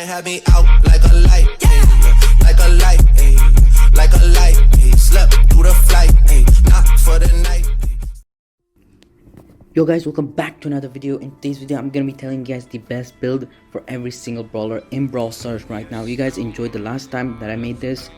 had me out like a light, ayy, like a light, ayy, like a light, ayy. Slept through the flight, ayy, not for the night. Yo guys, welcome back to another video. In today's video I'm gonna be telling you guys the best build for every single brawler in Brawl Stars right now. You guys enjoyed the last time that I made this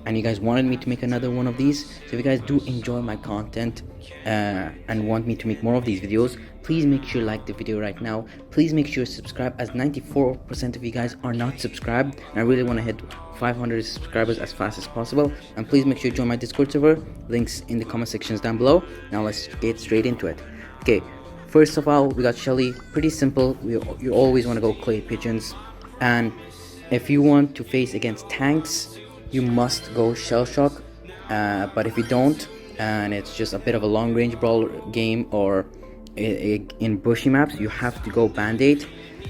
and you guys wanted me to make another one of these. So if you guys do enjoy my content and want me to make more of these videos, please make sure you like the video right now. Please make sure you subscribe, as 94% of you guys are not subscribed and I really want to hit 500 subscribers as fast as possible. And please make sure you join my Discord server, links in the comment sections down below. Now let's get straight into it. Okay, first of all, we got Shelly. Pretty simple. You always want to go clay pigeons, and if you want to face against tanks, you must go shell shock. But if you don't, and it's just a bit of a long range brawl game, or in bushy maps, you have to go band-aid.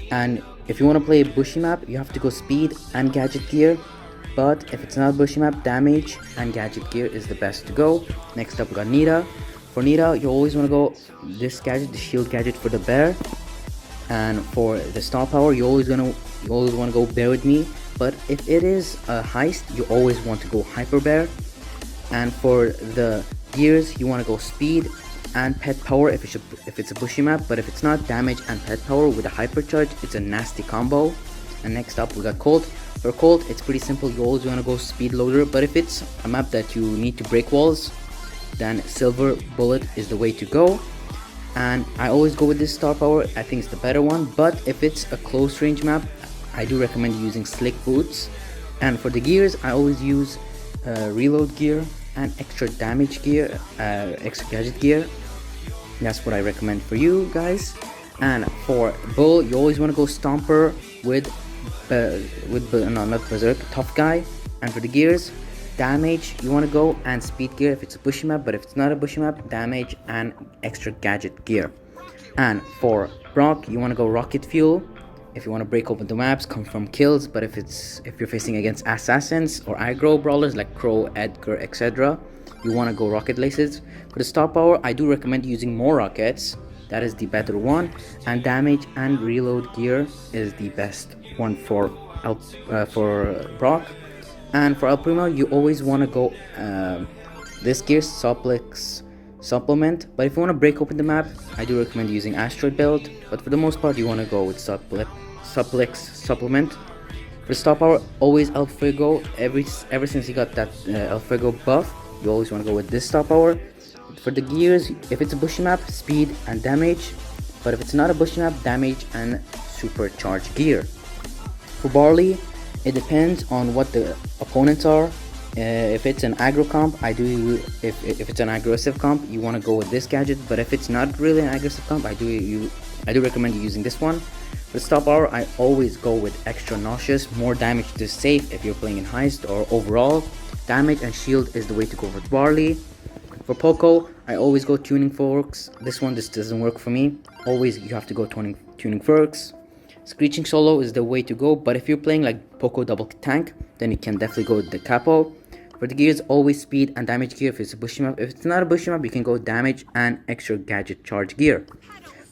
And if you want to play a bushy map, you have to go speed and gadget gear. But if it's not a bushy map, damage and gadget gear is the best to go. Next up, we got Nita. For Nita, you always want to go this gadget, the shield gadget for the bear. And for the star power, you always want to go bear with me. But if it is a heist, you always want to go hyper bear. And for the gears, you want to go speed and pet power if it's a bushy map. But if it's not, damage and pet power with a hyper charge, it's a nasty combo. And next up, we got Colt. For Colt, it's pretty simple. You always want to go speed loader. But if it's a map that you need to break walls, then silver bullet is the way to go. And I always go with this star power. I think it's the better one. But if it's a close range map, I do recommend using slick boots. And for the gears, I always use reload gear and extra damage gear, extra gadget gear. That's what I recommend for you guys. And for bull, you always want to go stomper with no, not berserk, tough guy. And for the gears, damage, you want to go and speed gear if it's a bushy map. But if it's not a bushy map, damage and extra gadget gear. And for Brock, you want to go rocket fuel if you want to break open the maps, come from kills. But if you're facing against assassins or aggro brawlers like Crow, Edgar, etc., you want to go rocket laces. For the star power, I do recommend using more rockets. That is the better one. And damage and reload gear is the best one for Brock. And for El Primo, you always want to go this gear, Suplex Supplement. But if you want to break open the map, I do recommend using Asteroid Belt. But for the most part, you want to go with Suplex Supplement. For star power, always El Fuego. Ever since you got that El Fuego buff, you always want to go with this star power. For the gears, if it's a bushy map, speed and damage. But if it's not a bushy map, damage and supercharge gear. For Barley, it depends on what the opponents are. If it's an aggro comp, if it's an aggressive comp, you want to go with this gadget. But if it's not really an aggressive comp, I do recommend you using this one. For star power, I always go with extra nauseous, more damage to safe if you're playing in heist or overall. Damage and shield is the way to go with Barley. For Poco, I always go tuning forks. This doesn't work for me. Always you have to go tuning forks. Screeching solo is the way to go, but if you're playing like Poco double tank, then you can definitely go with the capo. For the gears, always speed and damage gear if it's a bushy map. If it's not a bushy map, you can go damage and extra gadget charge gear.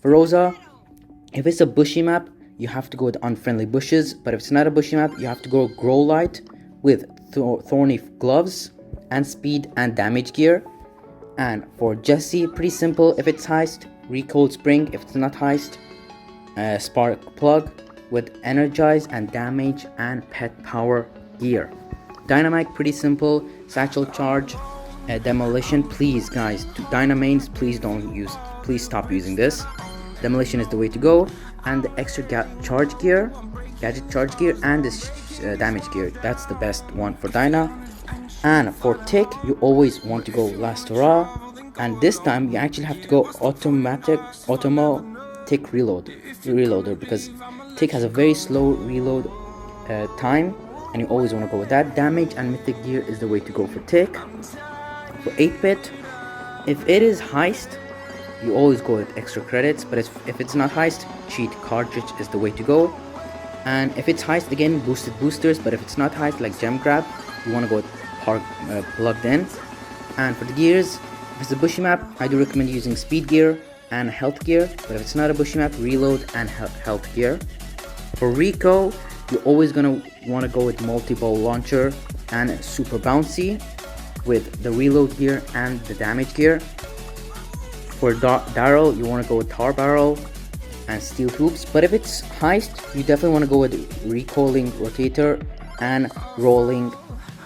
For Rosa, if it's a bushy map, you have to go with unfriendly bushes, but if it's not a bushy map, you have to go grow light with thorny gloves and speed and damage gear. And for Jessie, pretty simple. If it's heist, recoil spring. If it's not heist, spark plug with energize and damage and pet power gear. Dynamite, pretty simple. Satchel charge, demolition. Please guys, Dynamains, please stop using this. Demolition is the way to go. And the extra gadget charge gear and this damage gear, that's the best one for Dyna. And for Tick, you always want to go last hurrah, and this time you actually have to go automatic Tick reloader, because Tick has a very slow reload time, and you always want to go with that. Damage and mythic gear is the way to go for Tick. For 8-bit, if it is heist, you always go with extra credits, but if it's not heist, cheat cartridge is the way to go. And if it's heist, again, boosted boosters, but if it's not heist like gem grab, you want to go with plugged in. And for the gears, if it's a bushy map, I do recommend using speed gear and health gear, but if it's not a bushy map, reload and health gear. For Rico, you're always gonna want to go with multi-ball launcher and super bouncy with the reload gear and the damage gear. For Daryl, you want to go with tar barrel and steel hoops, but if it's heist, you definitely want to go with recoiling rotator and rolling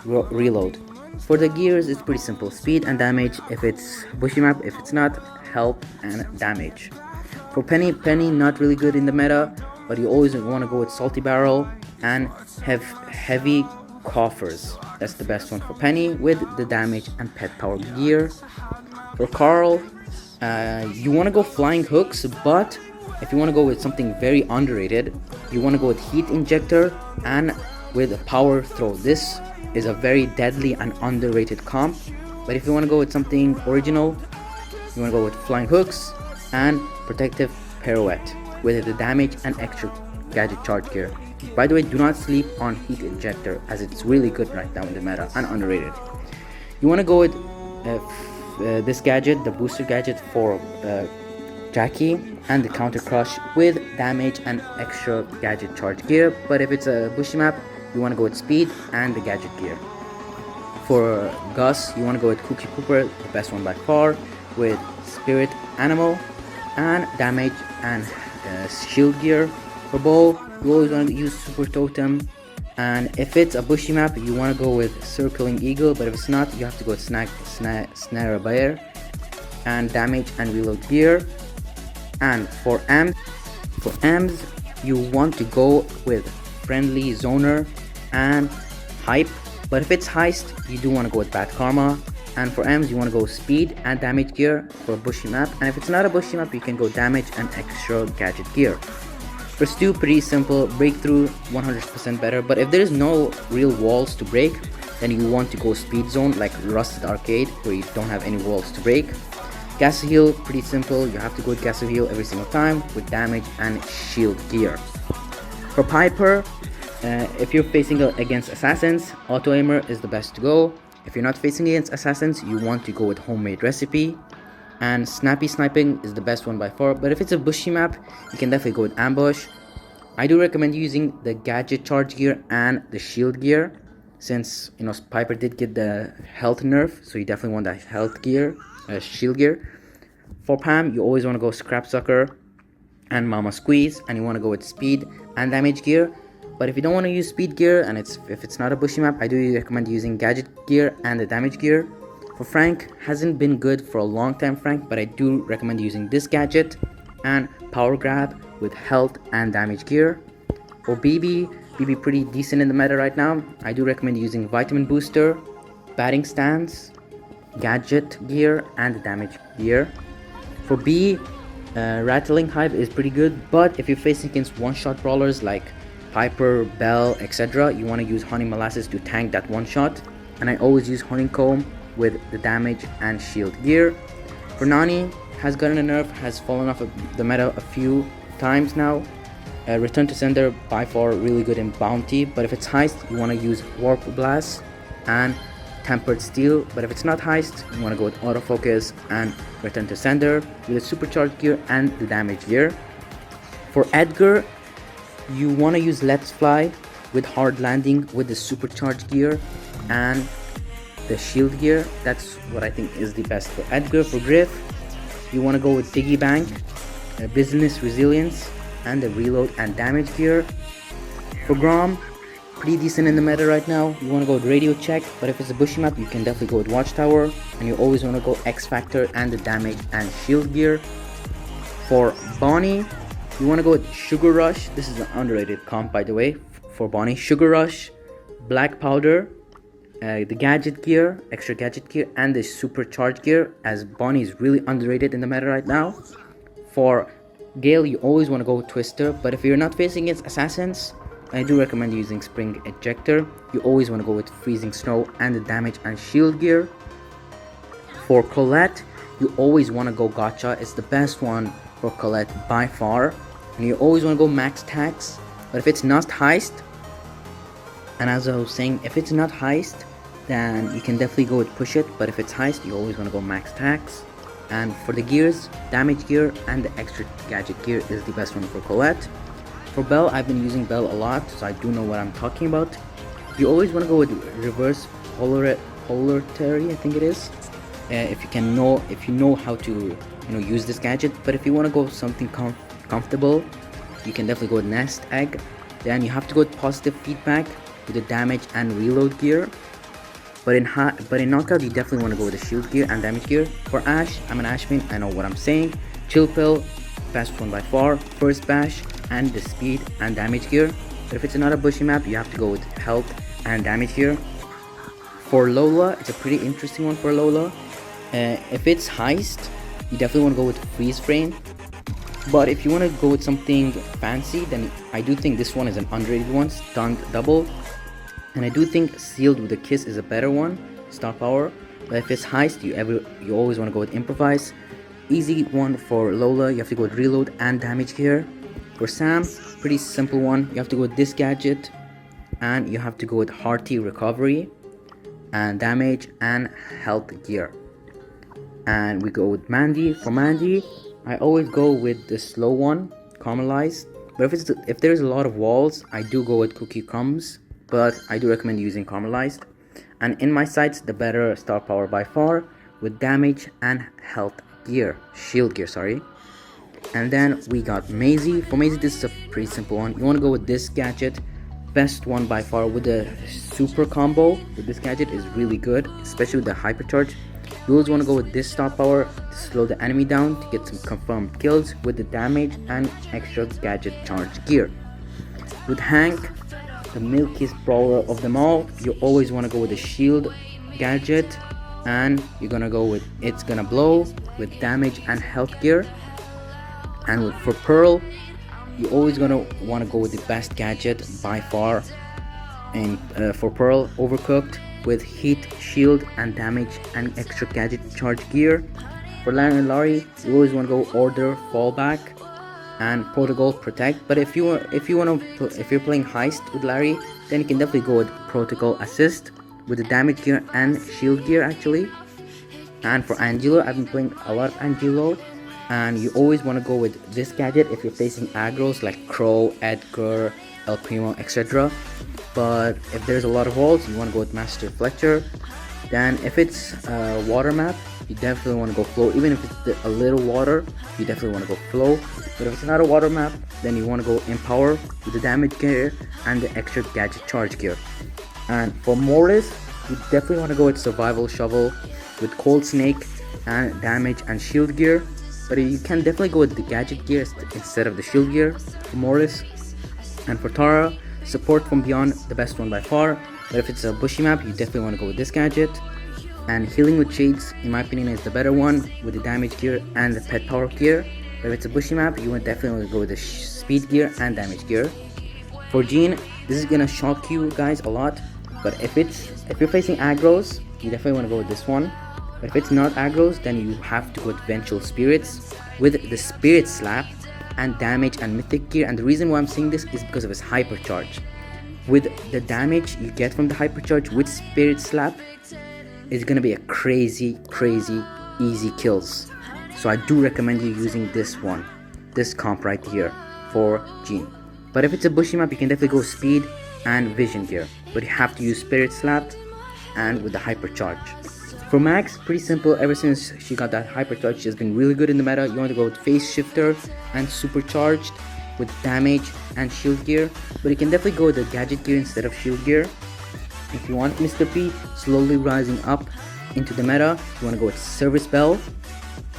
reload. For the gears, it's pretty simple: speed and damage if it's bushy map, if it's not, health and damage. For Penny not really good in the meta, but you always want to go with salty barrel and have heavy coffers. That's the best one for Penny with the damage and pet power gear. For Carl, you want to go flying hooks, but if you want to go with something very underrated, you want to go with heat injector and with a power throw. This is a very deadly and underrated comp, but if you want to go with something original, you want to go with flying hooks and protective pirouette with the damage and extra gadget charge gear. By the way, do not sleep on heat injector, as it's really good right now in the meta and underrated. You want to go with this gadget, the booster gadget for Jackie, and the counter crush with damage and extra gadget charge gear. But if it's a bushy map, you want to go with speed and the gadget gear. For Gus, you want to go with Cookie Cooper, the best one by far, with spirit animal and damage and shield gear. For Bo, you always want to use super totem, and if it's a bushy map, you want to go with circling eagle, but if it's not, you have to go with snare bear and damage and reload gear. And for Ams, you want to go with friendly zoner and hype, but if it's heist, you do want to go with bad karma. And for Ms, you want to go speed and damage gear for a bushy map, and if it's not a bushy map, you can go damage and extra gadget gear. For Stu, pretty simple: breakthrough 100% better, but if there is no real walls to break, then you want to go speed zone like Rusted Arcade, where you don't have any walls to break. Gas heal, pretty simple: you have to go with gas heal every single time with damage and shield gear. For Piper, if you're facing against assassins, auto aimer is the best to go. If you're not facing against assassins, you want to go with homemade recipe, and snappy sniping is the best one by far. But if it's a bushy map, you can definitely go with ambush. I do recommend using the gadget charge gear and the shield gear, since Piper did get the health nerf, so you definitely want that health gear, shield gear. For Pam, you always want to go scrap sucker and mama squeeze, and you want to go with speed and damage gear. But if you don't want to use speed gear, and if it's not a bushy map, I do recommend using gadget gear and the damage gear. For Frank, hasn't been good for a long time, Frank, but I do recommend using this gadget and power grab with health and damage gear. For BB pretty decent in the meta right now. I do recommend using vitamin booster, batting stance, gadget gear and the damage gear. For B, rattling hive is pretty good, but if you're facing against one-shot brawlers like Piper, Bell, etc., you want to use honey molasses to tank that one shot, and I always use honeycomb with the damage and shield gear. For Nani, has gotten a nerf, has fallen off of the meta a few times now. Return to sender, by far really good in bounty, but if it's heist, you want to use warp blast and tempered steel. But if it's not heist, you want to go with autofocus and return to sender with the supercharged gear and the damage gear. For Edgar, you want to use let's fly with hard landing with the supercharged gear and the shield gear. That's what I think is the best for Edgar. For Griff, you want to go with Diggy Bank, business resilience and the reload and damage gear. For Grom, pretty decent in the meta right now. You want to go with radio check, but if it's a bushy map, you can definitely go with watchtower, and you always want to go X factor and the damage and shield gear. For Bonnie, you want to go with Sugar Rush. This is an underrated comp, by the way. For Bonnie, Sugar Rush, Black Powder, the gadget gear, extra gadget gear, and the supercharged gear, as Bonnie is really underrated in the meta right now. For Gale, you always want to go with Twister, but if you're not facing against assassins, I do recommend using Spring Ejector. You always want to go with Freezing Snow and the damage and shield gear. For Colette, you always want to go Gotcha. It's the best one for Colette by far, and you always want to go max tax. But if it's not heist, and as I was saying, if it's not heist, then you can definitely go with push it, but if it's heist, you always want to go max tax. And for the gears, damage gear and the extra gadget gear is the best one for Colette. For Bell, I've been using Bell a lot, so I do know what I'm talking about. You always want to go with reverse polarity, I think it is. If you know how to use this gadget. But if you want to go with something comfortable, you can definitely go with Nest Egg. Then you have to go with positive feedback with the damage and reload gear. But in knockout, you definitely want to go with the shield gear and damage gear. For Ash, I'm an Ash main, I know what I'm saying. Chill Pill, best one by far. First Bash and the speed and damage gear. But if it's another bushy map, you have to go with health and damage gear. For Lola, it's a pretty interesting one for Lola. If it's heist, you definitely want to go with freeze frame. But if you want to go with something fancy, then I do think this one is an underrated one, stunned double. And I do think sealed with a kiss is a better one, star power. But if it's heist, you always want to go with improvise. Easy one for Lola, you have to go with reload and damage gear. For Sam, pretty simple one, you have to go with this gadget. And you have to go with hearty recovery and damage and health gear. And we go with Mandy. For Mandy, I always go with the slow one, caramelized. But if there's a lot of walls, I do go with cookie crumbs. But I do recommend using caramelized. And in my sights, the better star power by far with damage and health gear, shield gear, sorry. And then we got Maisie. For Maisie, this is a pretty simple one. You want to go with this gadget, best one by far with the super combo. With this gadget is really good, especially with the hypercharge. You always want to go with this star power to slow the enemy down to get some confirmed kills with the damage and extra gadget charge gear. With Hank, the milkiest brawler of them all, you always want to go with the shield gadget, and you're gonna go with it's gonna blow with damage and health gear. And for Pearl, you always gonna want to go with the best gadget by far. And for Pearl, Overcooked with heat, shield and damage and extra gadget charge gear. For Larry and Larry, you always want to go Order, Fallback and Protocol, Protect. But if you're playing Heist with Larry, then you can definitely go with Protocol, Assist with the damage gear and shield gear actually. And for Angelo, I've been playing a lot of Angelo, and you always want to go with this gadget if you're facing aggros like Crow, Edgar, El Primo, etc. But if there's a lot of walls, you want to go with Master Fletcher. Then if it's a water map, you definitely want to go Flow. Even if it's a little water, you definitely want to go Flow. But if it's not a water map, then you want to go Empower with the damage gear and the extra gadget charge gear. And for Mortis, you definitely want to go with Survival Shovel with Cold Snake and damage and shield gear. But you can definitely go with the gadget gear instead of the shield gear for Mortis. And for Tara, Support from Beyond, the best one by far. But if it's a bushy map, you definitely want to go with this gadget. And Healing with Shades, in my opinion, is the better one with the damage gear and the pet power gear. But if it's a bushy map, you would definitely want to go with the speed gear and damage gear. For Jean, this is gonna shock you guys a lot. But if you're facing aggros, you definitely want to go with this one. But if it's not aggros, then you have to go with Vengeful Spirits with the Spirit Slap and damage and mythic gear. And the reason why I'm saying this is because of his hypercharge. With the damage you get from the hypercharge with Spirit Slap, it's gonna be a crazy easy kills. So I do recommend you using this one, this comp right here for Jean. But if it's a bushy map, you can definitely go speed and vision gear, but you have to use Spirit Slap and with the hypercharge. For Max, pretty simple. Ever since she got that hypercharge, she's been really good in the meta. You want to go with Phase Shifter and Supercharged with damage and shield gear, but you can definitely go with the gadget gear instead of shield gear. If you want Mr. P slowly rising up into the meta, you want to go with Service Bell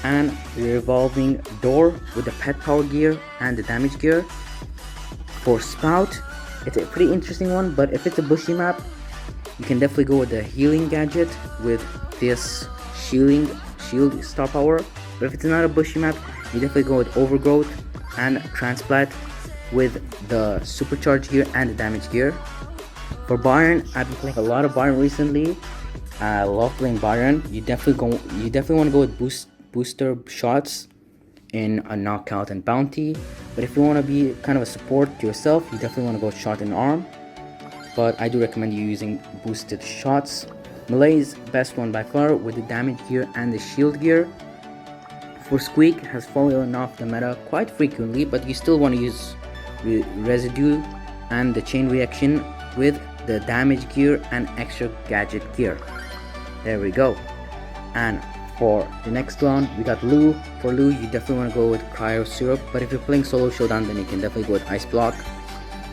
and Revolving Door with the pet power gear and the damage gear. For Spout, it's a pretty interesting one, but if it's a bushy map, you can definitely go with the healing gadget with this shield star power. But if it's not a bushy map, you definitely go with Overgrowth and Transplant with the supercharge gear and the damage gear. For Byron, I've been playing a lot of Byron recently. I love playing Byron. You definitely want to go with booster shots in a knockout and bounty. But if you want to be kind of a support to yourself, you definitely want to go shot and arm. But I do recommend you using boosted shots. Malay's best one by far with the damage gear and the shield gear. For Squeak, has fallen off the meta quite frequently, but you still want to use residue and the chain reaction with the damage gear and extra gadget gear. There we go. And for the next one, we got Lou. For Lou, you definitely want to go with Cryo Syrup, but if you're playing solo showdown, then you can definitely go with Ice Block.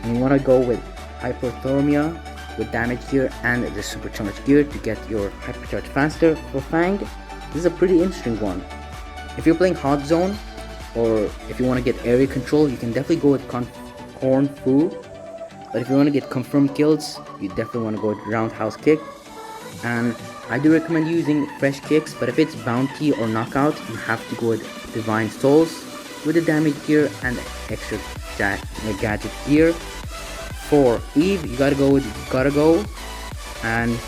And you want to go with Hypothermia with damage gear and the supercharged gear to get your hypercharge faster. For Fang, this is a pretty interesting one. If you're playing Hot Zone, or if you want to get area control, you can definitely go with Corn Fu. But if you want to get confirmed kills, you definitely want to go with Roundhouse Kick. And I do recommend using fresh kicks, but if it's bounty or knockout, you have to go with Divine Souls with the damage gear and extra gadget gear. For Eve, you gotta go and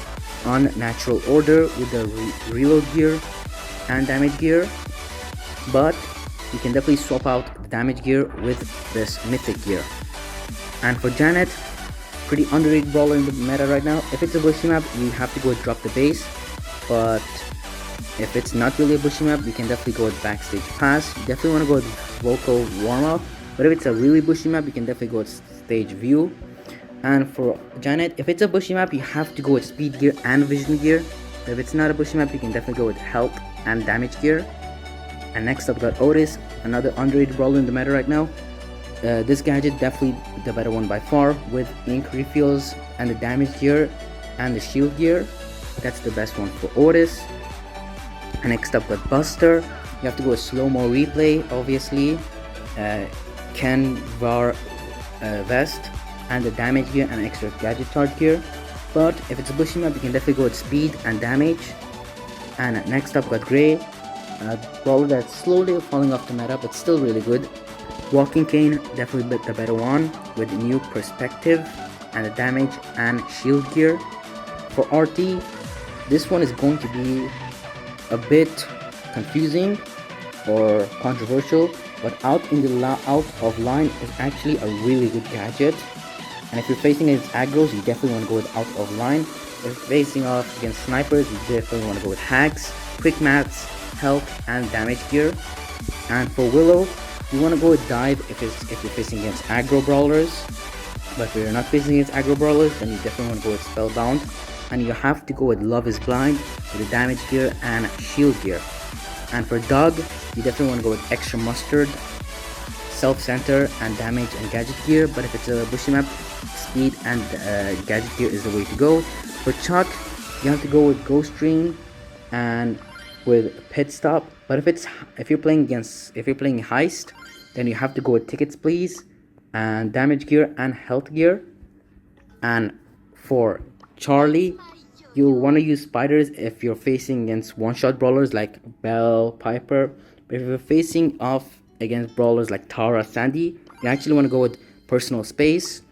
Unnatural Order with the reload gear and damage gear, but you can definitely swap out the damage gear with this mythic gear. And for Janet, pretty underrated brawler in the meta right now. If it's a bushy map, you have to go with Drop the Base, but if it's not really a bushy map, you can definitely go with Backstage Pass. You definitely want to go with Vocal Warm Up, but if it's a really bushy map, you can definitely go with Stage View. And for Janet, if it's a bushy map, you have to go with Speed Gear and Vision Gear. If it's not a bushy map, you can definitely go with Health and Damage Gear. And next up, got Otis, another underrated brawler in the meta right now. This gadget definitely the better one by far, with ink refills and the damage gear and the shield gear. That's the best one for Otis. And next up, got Buster. You have to go with slow-mo replay, obviously. Ken Var vest and the damage gear and extra gadget charge gear. But if it's a bushy map, you can definitely go with speed and damage. And next up, got Gray, a brawler that's slowly falling off the meta, but still really good. Walking Cane, definitely the better one, with new perspective and the damage and shield gear. For RT, this one is going to be a bit confusing or controversial, but out of line is actually a really good gadget. And if you're facing against aggros, you definitely want to go with out of line. If you're facing off against snipers, you definitely want to go with hacks, quick mats, health and damage gear. And for Willow, you want to go with dive if you're facing against aggro brawlers, but if you're not facing against aggro brawlers, then you definitely want to go with spellbound. And you have to go with Love is Blind with the damage gear and shield gear. And for Doug, you definitely want to go with extra mustard, self center and damage and gadget gear, but if it's a bushy map, speed and gadget gear is the way to go. For Chuck, you have to go with Ghost Stream and with Pit Stop, but if you're playing heist, then you have to go with Tickets Please and damage gear and health gear. And for Charlie, you'll want to use spiders if you're facing against one-shot brawlers like Belle, Piper, but if you're facing off against brawlers like Tara, Sandy, you actually want to go with Personal Space.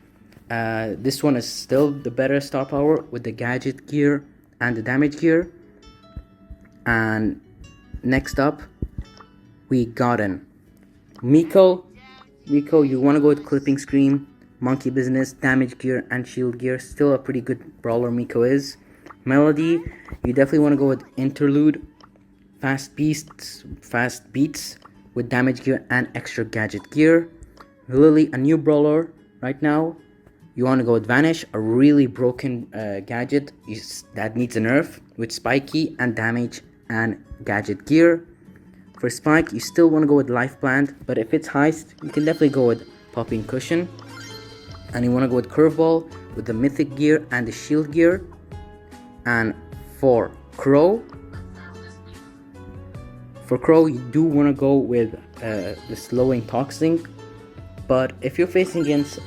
This one is still the better star power with the gadget gear and the damage gear. And next up, we got an Miko, you want to go with Clipping Scream, Monkey Business, damage gear and shield gear. Still a pretty good brawler Miko is. Melody, you definitely want to go with Interlude, Fast Beats with damage gear and extra gadget gear. Lily, a new brawler right now. You want to go with Vanish, a really broken gadget that needs a nerf with Spiky and damage and gadget gear. For Spike, you still want to go with Life Plant, but if it's heist, you can definitely go with Popping Cushion. And you want to go with Curveball with the mythic gear and the shield gear. And for Crow, you do want to go with the slowing Toxin. But if you're facing against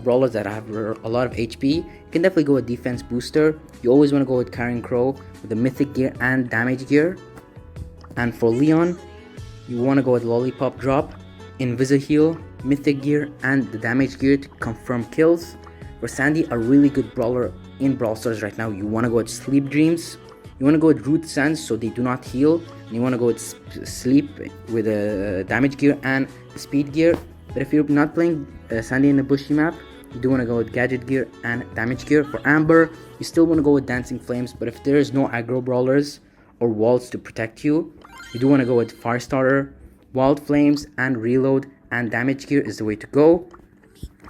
brawlers that have a lot of HP, you can definitely go with Defense Booster. You always want to go with Carrying Crow with the mythic gear and damage gear. And for Leon, you want to go with Lollipop Drop, Invisi-Heal, mythic gear and the damage gear to confirm kills. For Sandy, a really good brawler in Brawl Stars right now, you want to go with Sleep Dreams. You want to go with Root Sands so they do not heal. And you want to go with Sleep with a damage gear and speed gear. But if you're not playing Sandy in a bushy map, you do want to go with gadget gear and damage gear. For Amber, you still want to go with Dancing Flames, but if there is no aggro brawlers or walls to protect you, you do want to go with Firestarter, Wild Flames and Reload and damage gear is the way to go.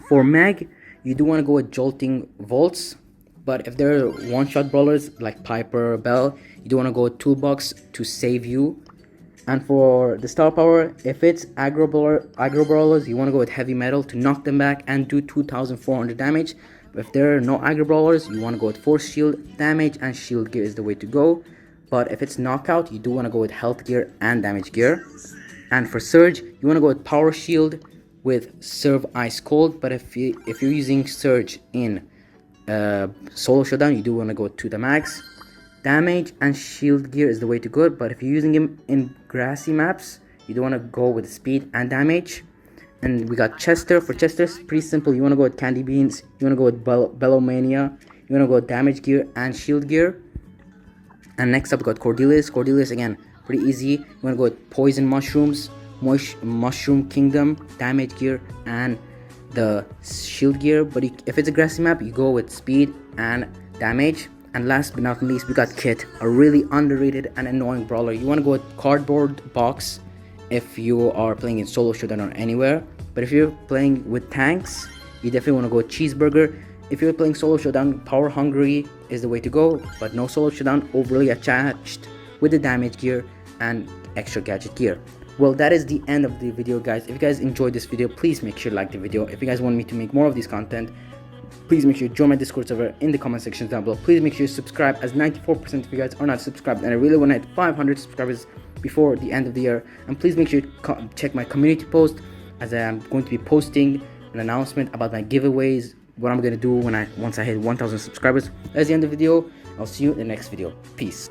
For Meg, you do want to go with Jolting Volts, but if they're one-shot brawlers like Piper, Bell, you do want to go with Toolbox to save you. And for the star power, if it's aggro brawlers, you want to go with Heavy Metal to knock them back and do 2400 damage. But if there are no aggro brawlers, you want to go with Force Shield damage, and Shield Gear is the way to go. But if it's knockout, you do want to go with Health Gear and Damage Gear. And for Surge, you want to go with Power Shield with Serve Ice Cold. But if you're using Surge in Solo Showdown, you do want to go to the max. Damage and Shield Gear is the way to go, but if you're using him in grassy maps, you do want to go with speed and damage. And we got Chester. For Chester, it's pretty simple. You want to go with Candy Beans, you want to go with Bellomania, you want to go with Damage Gear and Shield Gear. And next up we got Cordelius. Cordelius, again, pretty easy. You want to go with Poison Mushrooms, Mushroom Kingdom, Damage Gear and the Shield Gear. But if it's a grassy map, you go with speed and damage. And last but not least, we got Kit, a really underrated and annoying brawler. You want to go with Cardboard Box if you are playing in Solo Showdown or anywhere. But if you're playing with tanks, you definitely want to go with Cheeseburger. If you're playing Solo Showdown, Power Hungry is the way to go. But no Solo Showdown, overly attached with the damage gear and extra gadget gear. Well, that is the end of the video, guys. If you guys enjoyed this video, please make sure to like the video. If you guys want me to make more of this content, please make sure you join my Discord server in the comment section down below. Please make sure you subscribe, as 94% of you guys are not subscribed, and I really want to hit 500 subscribers before the end of the year. And please make sure you check my community post, as I am going to be posting an announcement about my giveaways, what I'm going to do once I hit 1000 subscribers. That's the end of the video. I'll see you in the next video. Peace.